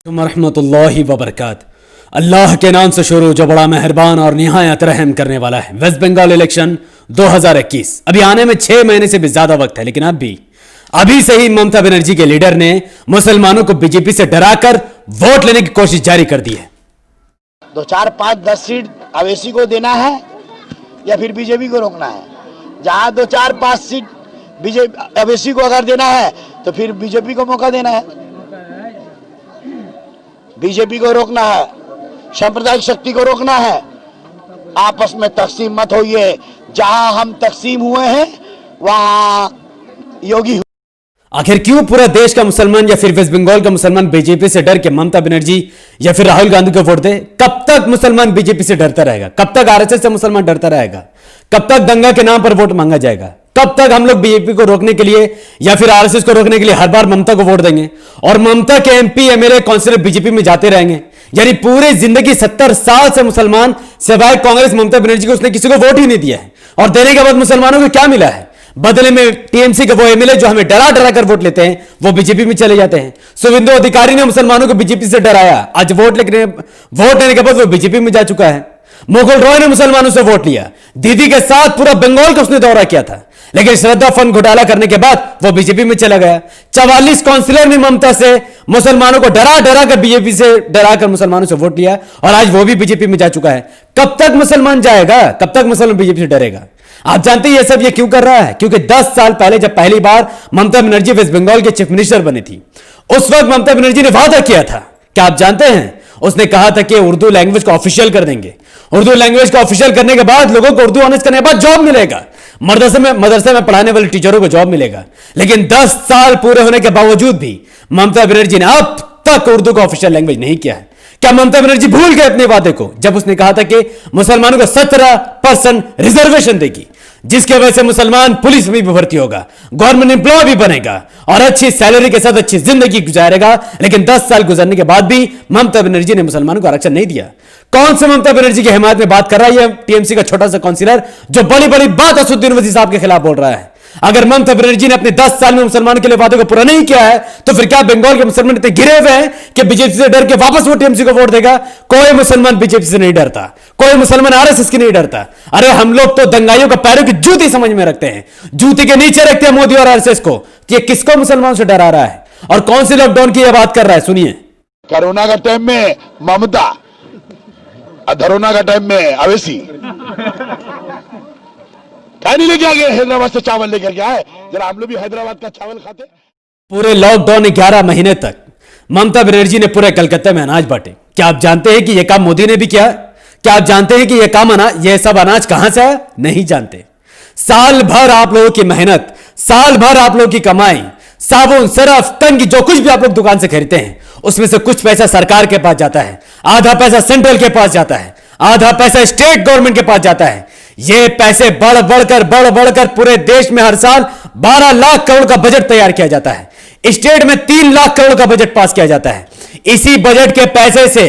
रहमतुल्लाहि व बरकात। अल्लाह के नाम से शुरू जो बड़ा मेहरबान और निहायत रहम करने वाला है। वेस्ट बंगाल इलेक्शन 2021 अभी आने में 6 महीने से भी ज्यादा वक्त है, लेकिन अभी से ही ममता बनर्जी के लीडर ने मुसलमानों को बीजेपी से डराकर वोट लेने की कोशिश जारी कर दी है। 2, 4, 5, 10 सीट अवैसी को देना है या फिर बीजेपी को रोकना है। जहां 2, 4, 5 सीट बीजेपी अवैसी को अगर देना है तो फिर बीजेपी को मौका देना है, बीजेपी को रोकना है, सांप्रदायिक शक्ति को रोकना है। आपस में तकसीम मत होइए। जहां हम तकसीम हुए हैं वहां योगी। आखिर क्यों पूरा देश का मुसलमान या फिर वेस्ट बंगाल का मुसलमान बीजेपी से डर के ममता बनर्जी या फिर राहुल गांधी को वोट दे? कब तक मुसलमान बीजेपी से डरता रहेगा? कब तक आरएसएस से मुसलमान डरता रहेगा? कब तक दंगा के नाम पर वोट मांगा जाएगा? कब तक हम लोग बीजेपी को रोकने के लिए या फिर आरएसएस को रोकने के लिए हर बार ममता को वोट देंगे और ममता के एमपी एमएलए काउंसिलर बीजेपी में जाते रहेंगे? यानी पूरी जिंदगी 70 साल से मुसलमान सिवाय कांग्रेस ममता बनर्जी को उसने किसी को वोट ही नहीं दिया है, और देने के बाद मुसलमानों को क्या मिला है? बदले में टीएमसी के वो एमएलए जो हमें डरा डरा कर वोट लेते हैं वो बीजेपी में चले जाते हैं। शुभेंदु अधिकारी ने मुसलमानों को बीजेपी से डराया, आज वोट लेने के बाद वो बीजेपी में जा चुका है। मुकुल रॉय ने मुसलमानों से वोट लिया, दीदी के साथ पूरा बंगाल का उसने दौरा किया था, लेकिन श्रद्धा फंड घोटाला करने के बाद वो बीजेपी में चला गया। 44 काउंसिलर ने ममता से मुसलमानों को डरा डरा कर बीजेपी से डरा कर मुसलमानों से वोट लिया और आज वो भी बीजेपी में जा चुका है। कब तक मुसलमान जाएगा? कब तक मुसलमान बीजेपी से डरेगा? आप जानते हैं ये सब ये क्यों कर रहा है? क्योंकि 10 साल पहले जब पहली बार ममता बनर्जी वेस्ट बंगाल के चीफ मिनिस्टर बनी थी, उस वक्त ममता बनर्जी ने वादा किया था। क्या आप जानते हैं? उसने कहा था कि उर्दू लैंग्वेज को ऑफिशियल कर देंगे। उर्दू लैंग्वेज को ऑफिशियल करने के बाद लोगों को उर्दू ऑनर्स करने के बाद जॉब मिलेगा, मदरसे में पढ़ाने वाले टीचरों को जॉब मिलेगा। लेकिन 10 साल पूरे होने के बावजूद भी ममता बनर्जी ने अब तक उर्दू को ऑफिशियल लैंग्वेज नहीं किया है। क्या ममता बनर्जी भूल गए अपने वादे को, जब उसने कहा था कि मुसलमानों को 17% रिजर्वेशन देगी, जिसकी वजह से मुसलमान पुलिस में भी भर्ती होगा, गवर्नमेंट एम्प्लॉय भी बनेगा और अच्छी सैलरी के साथ अच्छी जिंदगी गुजारेगा। लेकिन 10 साल गुजरने के बाद भी ममता बनर्जी ने मुसलमानों को आरक्षण नहीं दिया। कौन से ममता बनर्जी की हिमायत में बात कर रहा है? यह टीएमसी का छोटा सा काउंसिलर जो बड़ी बड़ी बात असदुद्दीन ओवैसी साहब के खिलाफ बोल रहा है। अगर ममता बनर्जी ने अपने 10 साल में मुसलमान के लिए वादे को पूरा नहीं किया है तो फिर क्या बंगाल के मुसलमान इतने गिरे हुए हैं कि बीजेपी से डर के वापस वो टीएमसी को वोट देगा? कोई मुसलमान बीजेपी से नहीं डरता, कोई मुसलमान आरएसएस की नहीं डरता। अरे हम लोग तो दंगाइयों का पैरों की जूती समझ में रखते हैं, जूती के नीचे रखते हैं मोदी और आरएसएस को। कि किसको मुसलमान से डरा रहा है और कौन सी लॉकडाउन की यह बात कर रहा है? सुनिए। कोरोना का टाइम में ममता, धरोना का टाइम में अवैसी नहीं लेके आ गए, हैदराबाद से चावल लेकर के आए। जरा हम लोग भी हैदराबाद का चावल खाते। पूरे लॉकडाउन 11 महीने तक ममता बनर्जी ने पूरे कलकत्ता में अनाज बांटे। क्या आप जानते हैं कि यह काम मोदी ने भी किया? क्या आप जानते हैं कि यह सब अनाज कहां से आया? नहीं जानते। साल भर आप लोगों की मेहनत, साल भर आप लोगों की कमाई, साबुन सरफ कंघी जो कुछ भी आप लोग दुकान से खरीदते हैं, उसमें से कुछ पैसा सरकार के पास जाता है, आधा पैसा सेंट्रल के पास जाता है, आधा पैसा स्टेट गवर्नमेंट के पास जाता है। ये पैसे बढ़ बढ़कर पूरे देश में हर साल 12 लाख करोड़ का बजट तैयार किया जाता है। स्टेट में 3 लाख करोड़ का बजट पास किया जाता है। इसी बजट के पैसे से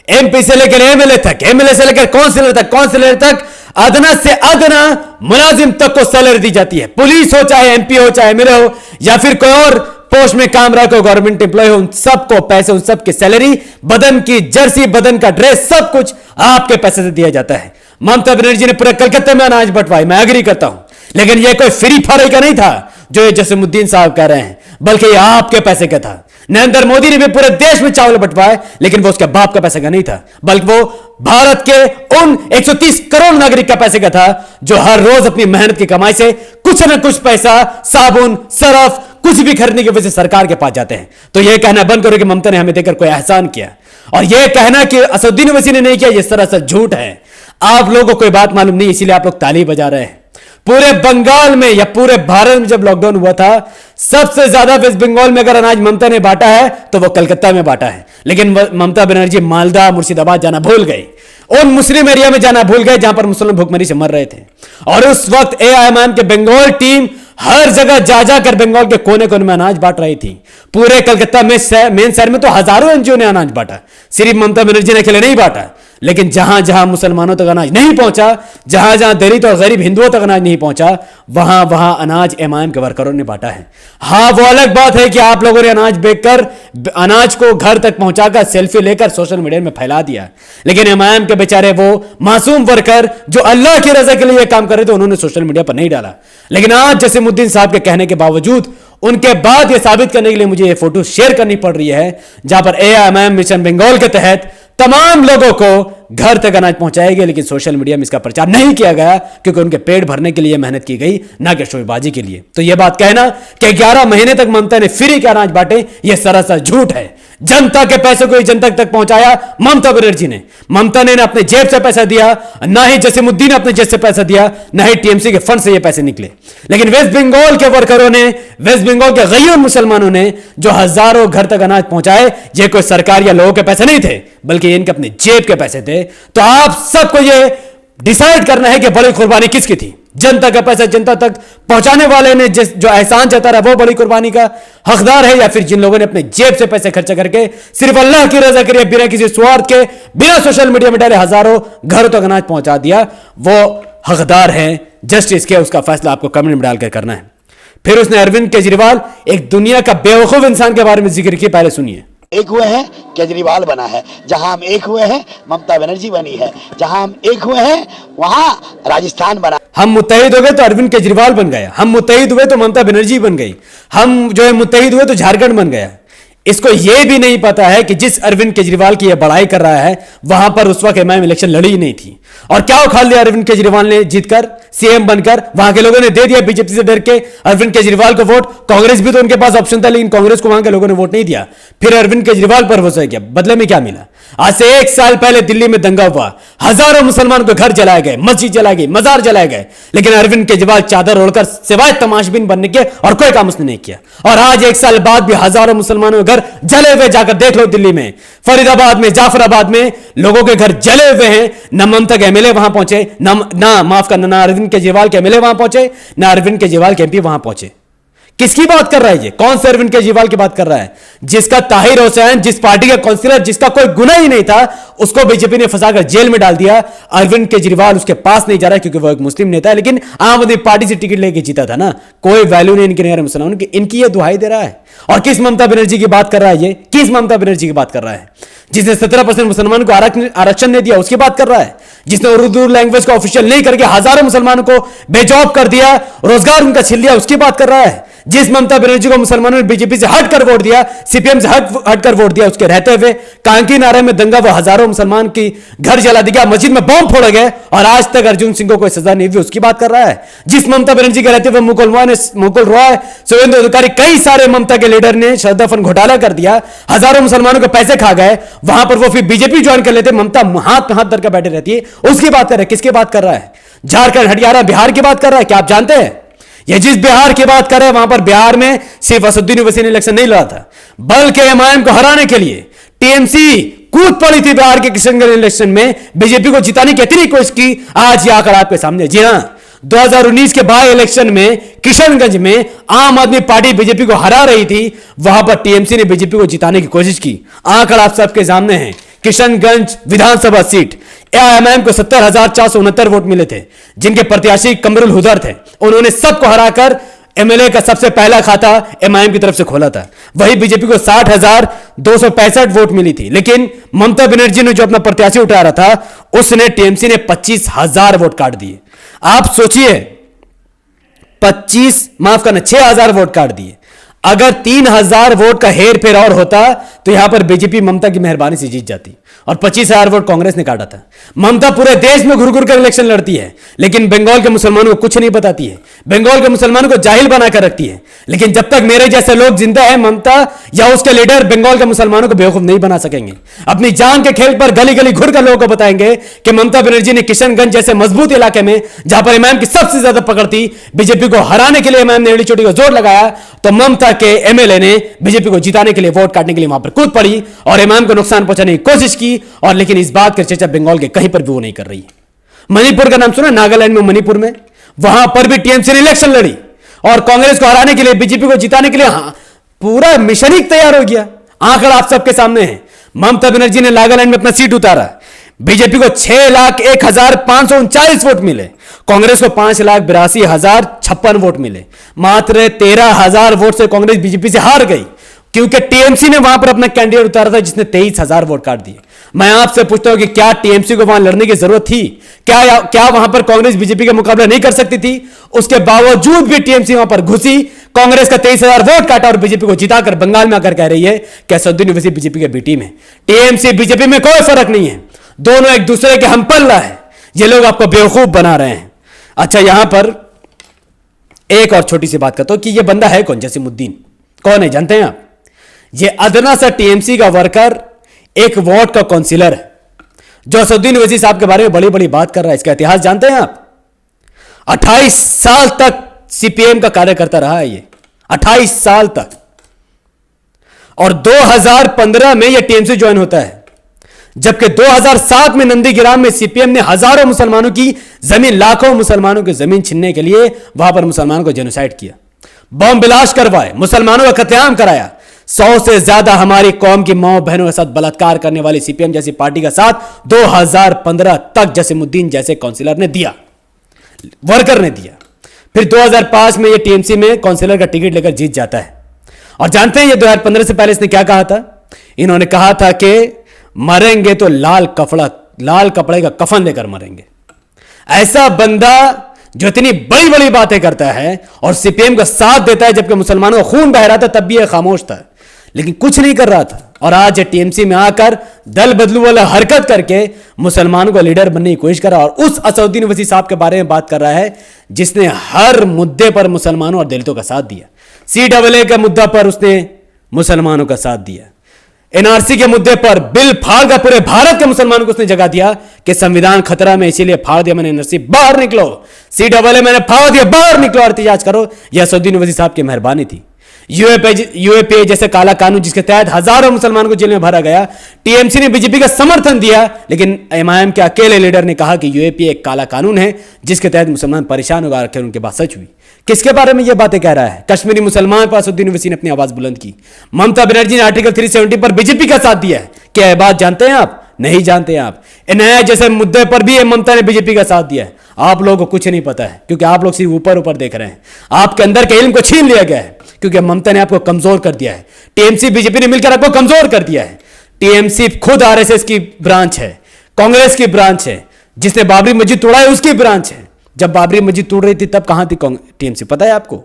एमपी से लेकर एमएलए तक, एमएलए से लेकर काउंसिलर तक अदना से अदना मुलाजिम तक को सैलरी दी जाती है। पुलिस हो, चाहे एमपी हो, चाहे एमएलए हो, या फिर कोई और पोस्ट में काम रहा, कोई गवर्नमेंट एम्प्लॉय हो, उन सबको पैसे, उन सबकी सैलरी, बदन की जर्सी, बदन का ड्रेस, सब कुछ आपके पैसे से दिया जाता है। ममता बनर्जी ने पूरे कलकत्ते में अनाज बंटवाए, मैं एग्री करता हूं, लेकिन यह कोई फ्री फराई का नहीं था जो ये जसीमुद्दीन साहब कह रहे हैं, बल्कि यह आपके पैसे का था। नरेंद्र मोदी ने भी पूरे देश में चावल बंटवाए, लेकिन वो उसके बाप का पैसे का नहीं था, बल्कि वो भारत के उन 130 करोड़ नागरिक का पैसे का था जो हर रोज अपनी मेहनत की कमाई से कुछ ना कुछ पैसा साबुन सरफ कुछ भी खरीदने की वजह से सरकार के पास जाते हैं। तो यह कहना बंद करो कि ममता ने हमें देकर कोई एहसान किया, और यह कहना कि असदुद्दीन ओवैसी ने नहीं किया, यह सरासर झूठ है। आप लोगों को कोई बात मालूम नहीं, इसीलिए आप लोग ताली बजा रहे हैं। पूरे बंगाल में या पूरे भारत में जब लॉकडाउन हुआ था, सबसे ज्यादा वेस्ट बंगाल में अगर अनाज ममता ने बांटा है तो वो कलकत्ता में बांटा है। लेकिन ममता बनर्जी मालदा मुर्शिदाबाद जाना भूल गई, उन मुस्लिम एरिया में जाना भूल गए जहां पर मुसलमान भूखमरी से मर रहे थे। और उस वक्त एआईएमआईएम के बंगाल टीम हर जगह जा कर बंगाल के कोने कोने में अनाज बांट रही थी। पूरे कलकत्ता में मेन शहर में तो हजारों एनजीओ ने अनाज बांटा, सिर्फ ममता बनर्जी ने अकेले नहीं बांटा। लेकिन जहां जहां मुसलमानों तक अनाज नहीं पहुंचा, जहां जहां दलित और गरीब हिंदुओं तक अनाज नहीं पहुंचा, वहां वहां अनाज एमआईएम के वर्करों ने बांटा है। हां, वो अलग बात है कि आप लोगों ने अनाज बेचकर अनाज को घर तक पहुंचाकर सेल्फी लेकर सोशल मीडिया में फैला दिया, लेकिन एमआईएम के बेचारे वो मासूम वर्कर जो अल्लाह की रजा के लिए यह काम कर रहे थे, उन्होंने सोशल मीडिया पर नहीं डाला। लेकिन आज जसीमुद्दीन साहब के कहने के बावजूद, उनके बाद यह साबित करने के लिए मुझे यह फोटो शेयर करनी पड़ रही है, जहां पर एआईएमआईएम मिशन बंगाल के तहत तमाम लोगों को घर तक अनाज पहुंचाएंगे, लेकिन सोशल मीडिया में इसका प्रचार नहीं किया गया क्योंकि उनके पेट भरने के लिए मेहनत की गई, ना कि शोबाजी के लिए। तो यह बात कहना कि 11 महीने तक ममता ने फ्री के अनाज बांटे, यह सरासर झूठ है। जनता के पैसे को जनता तक पहुंचाया ममता बनर्जी ने। ममता ने अपने जेब से पैसा दिया, ना ही जसीमुद्दीन ने अपने जेब से पैसा दिया, ना ही टीएमसी के फंड से ये पैसे निकले। लेकिन वेस्ट बंगाल के वर्करों ने, वेस्ट बंगाल के गरीब मुसलमानों ने जो हजारों घर तक अनाज पहुंचाए, ये कोई सरकार या लोगों के पैसे नहीं थे, बल्कि इनके अपने जेब के पैसे थे। तो आप सबको यह डिसाइड करना है कि बड़ी कुर्बानी किसकी थी। जनता का पैसा जनता तक पहुंचाने वाले ने जो एहसान जता रहा, वो बड़ी कुर्बानी का हकदार है, या फिर जिन लोगों ने अपने जेब से पैसे खर्चा करके सिर्फ अल्लाह की रजा के लिए बिना किसी स्वार्थ के, बिना सोशल मीडिया में डाले हजारों घरों तक अनाज पहुंचा दिया, वो हकदार है जस्टिस के। उसका फैसला आपको कमेंट में डालकर करना है। फिर उसने अरविंद केजरीवाल, एक दुनिया का बेवकूफ इंसान के बारे में जिक्र किया। पहले सुनिए। एक हुए हैं केजरीवाल बना है, जहां हम एक हुए हैं ममता बनर्जी बनी है, जहां हम एक हुए हैं वहां राजस्थान बना। हम मुत्तहिद हो गए तो अरविंद केजरीवाल बन गया, हम मुत्तहिद हुए तो ममता बनर्जी बन गई, हम जो है मुत्तहिद हुए तो झारखंड बन गया। इसको यह भी नहीं पता है कि जिस अरविंद केजरीवाल की यह बड़ाई कर रहा है, वहां पर उस वक्त एमआईएम इलेक्शन लड़ी ही नहीं थी। और क्या उखाड़ लिया अरविंद केजरीवाल ने जीतकर, सीएम बनकर? वहां के लोगों ने दे दिया बीजेपी से डर के अरविंद केजरीवाल को वोट। कांग्रेस भी तो उनके पास ऑप्शन था, लेकिन कांग्रेस को वहां के लोगों ने वोट नहीं दिया। फिर अरविंद केजरीवाल पर भरोसा किया। बदले में क्या मिला? आज से 1 साल पहले दिल्ली में दंगा हुआ, हजारों मुसलमानों के घर जलाए गए, मस्जिद जलाए गई, मजार जलाए गए, लेकिन अरविंद केजरीवाल चादर ओढ़कर सिवाय तमाशबीन बनने के और कोई काम उसने नहीं किया। और आज 1 साल बाद भी हजारों मुसलमानों के घर जले हुए, जाकर देख लो दिल्ली में, फरीदाबाद में, जाफराबाद में लोगों के घर जले हुए हैं। न ममता के एमएलए वहां पहुंचे, ना अरविंद केजरीवाल के एमएलए वहां पहुंचे, ना अरविंद केजरीवाल के एमपी वहां पहुंचे। किसकी बात कर रहा है ये? कौन से अरविंद केजरीवाल की बात कर रहा है? जिसका ताहिर हुसैन, जिस पार्टी का काउंसिलर, जिसका कोई गुनाह ही नहीं था, उसको बीजेपी ने फंसाकर जेल में डाल दिया। अरविंद केजरीवाल उसके पास नहीं जा रहा क्योंकि वो एक मुस्लिम नेता है, लेकिन आम आदमी पार्टी से टिकट लेके जीता था ना। कोई वैल्यू नहीं इनके नहीं मुसलमानों की, इनकी ये दुहाई दे रहा है। और किस ममता बनर्जी की बात कर रहा है ये? किस ममता बनर्जी की बात कर रहा है? जिसने 17% मुसलमानों को आरक्षण नहीं दिया, उसकी बात कर रहा है। जिसने उर्दू लैंग्वेज को ऑफिशियल नहीं करके हजारों मुसलमानों को बेजॉब कर दिया, रोजगार उनका छीन लिया, उसकी बात कर रहा है। जिस ममता बनर्जी को मुसलमानों ने बीजेपी से हटकर वोट दिया, सीपीएम से हटकर वोट दिया, उसके रहते हुए कांकी नारे में दंगा, वो हजारों मुसलमान की घर जला दिया, मस्जिद में बम फोड़े गए, और आज तक अर्जुन सिंह को कोई सजा नहीं हुई, उसकी बात कर रहा है। जिस ममता बनर्जी के रहते हुए मुकुल रॉय, सुवेंदु अधिकारी, कई सारे ममता के लीडर ने श्रद्धा फंड घोटाला कर दिया, हजारों मुसलमानों के पैसे खा गए, वहां पर वो फिर बीजेपी ज्वाइन कर लेते, ममता हाथ में हाथ धरकर बैठे रहती है, उसकी बात कर रहे हैं। किसकी बात कर रहा है? झारखंड, हरियाणा, बिहार की बात कर रहा है। क्या आप जानते हैं ये जिस बिहार की बात कर रहे हैं, वहां पर बिहार में सिर्फ असदुद्दीन ओवैसी ने इलेक्शन नहीं लड़ा था, बल्कि एमआईएम को हराने के लिए टीएमसी कूद पड़ी थी बिहार के किशनगंज इलेक्शन में, बीजेपी को जिताने की इतनी कोशिश की। आज ये आंकड़ा आपके सामने। जी हां, 2019 के बाय इलेक्शन में किशनगंज में आम आदमी पार्टी बीजेपी को हरा रही थी, वहां पर टीएमसी ने बीजेपी को जिताने की कोशिश की। आंकड़ा आप सबके सामने है। किशनगंज विधानसभा सीट एआईएमआईएम को 70,469 वोट मिले थे, जिनके प्रत्याशी कमरुल हुदर थे। उन्होंने सबको हराकर एमएलए का सबसे पहला खाता एमआईएम की तरफ से खोला था। वही बीजेपी को 60,265 वोट मिली थी, लेकिन ममता बनर्जी ने जो अपना प्रत्याशी उठा रहा था, उसने टीएमसी ने 25,000 वोट काट दिए। आप सोचिए, 6,000 वोट काट दिए। अगर 3,000 वोट का हेर फेर और होता तो यहां पर बीजेपी ममता की मेहरबानी से जीत जाती, और 25,000 वोट कांग्रेस ने काटा था। ममता पूरे देश में घुर घुर कर इलेक्शन लड़ती है, लेकिन बंगाल के मुसलमानों को कुछ नहीं बताती है, बंगाल के मुसलमानों को जाहिल बनाकर रखती है। लेकिन जब तक मेरे जैसे लोग जिंदा है, ममता या उसके लीडर बंगाल के मुसलमानों को बेवकूफ नहीं बना सकेंगे। अपनी जान के खेल पर गली गली घुर कर लोगों को बताएंगे कि ममता बनर्जी ने किशनगंज जैसे मजबूत इलाके में, जहां पर इमाम की सबसे ज्यादा पकड़ थी, बीजेपी को हराने के लिए इमाम ने एड़ी चोटी को जोर लगाया, तो ममता के एमएलए ने बीजेपी को जिताने के लिए, वोट काटने के लिए वहां पर कूद पड़ी और इमाम को नुकसान पहुंचाने की कोशिश की। और लेकिन इस बात की चर्चा बंगाल के कहीं पर भी वो नहीं कर रही है। मणिपुर का नाम सुना? नागालैंड में, मणिपुर में, वहां पर भी टीएमसी ने इलेक्शन लड़ी और कांग्रेस को हराने के लिए, बीजेपी को जिताने के लिए पूरा मिशन ही तैयार हो गया। आंकड़ा आप सबके सामने है। ममता बनर्जी ने नागालैंड में अपना सीट उतारा, बीजेपी को 6,01,539 वोट मिले, कांग्रेस को 5,82,056 वोट मिले। मात्र 13,000 वोट से कांग्रेस बीजेपी से हार गई, क्योंकि टीएमसी ने वहां पर अपना कैंडिडेट उतारा था जिसने 23,000 वोट काट दिए। मैं आपसे पूछता हूं कि क्या टीएमसी को वहां लड़ने की जरूरत थी? क्या वहां पर कांग्रेस बीजेपी का मुकाबला नहीं कर सकती थी? उसके बावजूद भी टीएमसी वहां पर घुसी, कांग्रेस का 23,000 वोट काटा और बीजेपी को जिताकर बंगाल में आकर कह रही है कि असदुद्दीन ओवैसी बीजेपी के बी टीम है। टीएमसी बीजेपी में कोई फर्क नहीं है, दोनों एक दूसरे के हम पल्ला है। ये लोग आपको बेवकूफ बना रहे हैं। अच्छा, यहां पर एक और छोटी सी बात करता हूं कि यह बंदा है कौन? जसीमुद्दीन कौन है जानते हैं आप? ये अदना सा टीएमसी का वर्कर, एक वार्ड का काउंसिलर है, जो असदुद्दीन ओवैसी साहब के बारे में बड़ी बड़ी बात कर रहा है। इसका इतिहास जानते हैं आप? 28 साल तक सीपीएम का कार्यकर्ता रहा है ये, 28 साल तक। और 2015 में ये टीएमसी ज्वाइन होता है, जबकि 2007 में नंदीग्राम में सीपीएम ने हजारों मुसलमानों की जमीन, लाखों मुसलमानों की जमीन छीनने के लिए वहां पर मुसलमानों को जेनोसाइड किया, बम ब्लास्ट करवाए, मुसलमानों का कत्लेआम कराया। 100 से ज्यादा हमारी कौम की मां बहनों के साथ बलात्कार करने वाली सीपीएम जैसी पार्टी का साथ 2015 तक जसीमुद्दीन जैसे काउंसिलर ने दिया, वर्कर ने दिया। फिर 2005 में ये टीएमसी में काउंसिलर का टिकट लेकर जीत जाता है। और जानते हैं ये 2015 से पहले इसने क्या कहा था? इन्होंने कहा था कि मरेंगे तो लाल कपड़े का कफन लेकर मरेंगे। ऐसा बंदा जो इतनी बड़ी बड़ी बातें करता है और सीपीएम का साथ देता है, जबकि मुसलमानों का खून बह रहा था तब भी यह खामोश था, लेकिन कुछ नहीं कर रहा था। और आज टीएमसी में आकर दल बदलू वाला हरकत करके मुसलमानों का लीडर बनने की कोशिश कर रहा है। और उस असदुद्दीन ओवैसी साहब के बारे में बात कर रहा है जिसने हर मुद्दे पर मुसलमानों और दलितों का साथ दिया। CAA के मुद्दा पर उसने मुसलमानों का साथ दिया, एनआरसी के मुद्दे पर बिल फाड़ का पूरे भारत के मुसलमानों को उसने जगह दिया कि संविधान खतरा में, इसीलिए फाड़ दिया मैंने एनआरसी, बाहर निकलो। CAA मैंने फाड़ दिया, बाहर निकलो, एहतजाज करो। यह असदुद्दीन ओवैसी साहब की मेहरबानी थी। यूएपीए जैसे काला कानून जिसके तहत हजारों मुसलमानों को जेल में भरा गया, टीएमसी ने बीजेपी का समर्थन दिया, लेकिन एमआईएम के अकेले लीडर ने कहा कि यूएपीए एक काला कानून है जिसके तहत मुसलमान परेशान होगा। आखिर उनके बात सच हुई। किसके बारे में यह बातें कह रहा है? कश्मीरी मुसलमान पर असदुद्दीन ओवैसी ने अपनी आवाज बुलंद की। ममता बनर्जी ने आर्टिकल 370 पर बीजेपी का साथ दिया है। क्या यह बात जानते हैं आप? नहीं जानते आप। न्याय जैसे मुद्दे पर भी ममता ने बीजेपी का साथ दिया है। आप लोगों को कुछ नहीं पता है, क्योंकि आप लोग सिर्फ ऊपर ऊपर देख रहे हैं। आपके अंदर के इल्म को छीन लिया गया है, क्योंकि ममता ने आपको कमजोर कर दिया है। टीएमसी बीजेपी ने मिलकर आपको कमजोर कर दिया है। टीएमसी खुद आरएसएस की ब्रांच है, कांग्रेस की ब्रांच है। जिसने बाबरी मस्जिद तोड़ा है उसकी ब्रांच है। जब बाबरी मस्जिद टूट रही थी तब कहां थी टीएमसी? पता है आपको?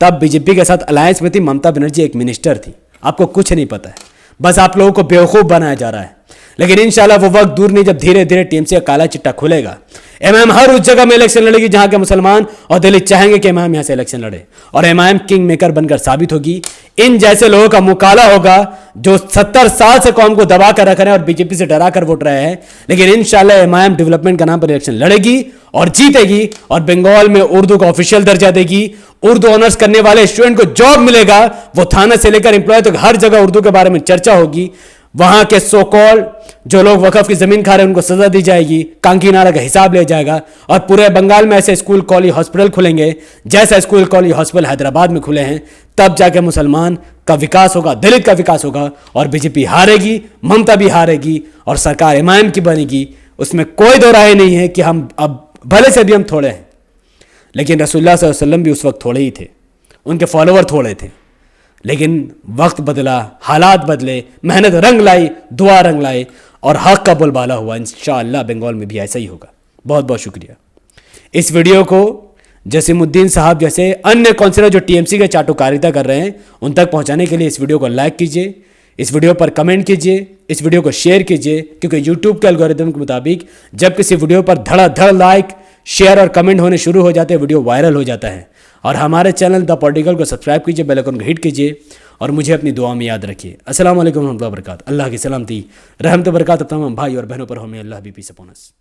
तब बीजेपी के साथ अलायंस में थी। ममता बनर्जी एक मिनिस्टर थी। आपको कुछ नहीं पता है, बस आप लोगों को बेवकूफ बनाया जा रहा है। लेकिन इंशाल्लाह वो वक्त दूर नहीं जब धीरे धीरे टीएमसी का काला चिट्टा खुलेगा। एमआईएम हर उस जगह में इलेक्शन लड़ेगी जहां के मुसलमान और दलित चाहेंगे कि एमआईएम यहां से इलेक्शन लड़े, और एमआईएम किंग मेकर बनकर साबित होगी। इन जैसे लोगों का मुकाला होगा जो 70 साल से कौम को दबा कर रख रहे हैं और बीजेपी से डरा कर वोट रहे हैं। लेकिन इंशाल्लाह एमआईएम डेवलपमेंट का नाम पर इलेक्शन लड़ेगी और जीतेगी, और बंगाल में उर्दू का ऑफिशियल दर्जा देगी। उर्दू ऑनर्स करने वाले स्टूडेंट को जॉब मिलेगा। वो थाना से लेकर एम्प्लॉय तक हर जगह उर्दू के बारे में चर्चा होगी। वहां के सो कॉल्ड जो लोग वकफ की जमीन खा रहे हैं उनको सजा दी जाएगी, कांकी नारा का हिसाब लिया जाएगा। और पूरे बंगाल में ऐसे स्कूल कॉलेज हॉस्पिटल खुलेंगे जैसा स्कूल कॉलेज हॉस्पिटल हैदराबाद में खुले हैं। तब जाके मुसलमान का विकास होगा, दलित का विकास होगा, और बीजेपी हारेगी, ममता भी हारेगी, और सरकार एमआईएम की बनेगी। उसमें कोई दो राय नहीं है कि हम अब भले से भी हम थोड़े हैं, लेकिन रसूलुल्लाह सल्लल्लाहु अलैहि वसल्लम भी उस वक्त थोड़े ही थे, उनके फॉलोवर थोड़े थे। लेकिन वक्त बदला, हालात बदले, मेहनत रंग लाई, दुआ रंग लाई, और हक का बोलबाला हुआ। इंशाअल्लाह बंगाल में भी ऐसा ही होगा। बहुत बहुत शुक्रिया। इस वीडियो को जसीमुद्दीन साहब जैसे अन्य काउंसिलर जो टीएमसी के चाटुकारिता कर रहे हैं उन तक पहुंचाने के लिए इस वीडियो को लाइक कीजिए, इस वीडियो पर कमेंट कीजिए, इस वीडियो को शेयर कीजिए, क्योंकि यूट्यूब के एल्गोरिथम के मुताबिक जब किसी वीडियो पर धड़ाधड़ लाइक, शेयर और कमेंट होने शुरू हो जाते हैं, वीडियो वायरल हो जाता है। और हमारे चैनल द पॉलिटिकल को सब्सक्राइब कीजिए, बेल आइकन को हिट कीजिए, और मुझे अपनी दुआ में याद रखिए। अस्सलाम वालेकुम व रहमतुल्लाहि व बरकातहू। अल्लाह की सलामती, रहमत बरकत तमाम भाई और बहनों पर हमें। अल्लाह भी पीस अपॉन अस।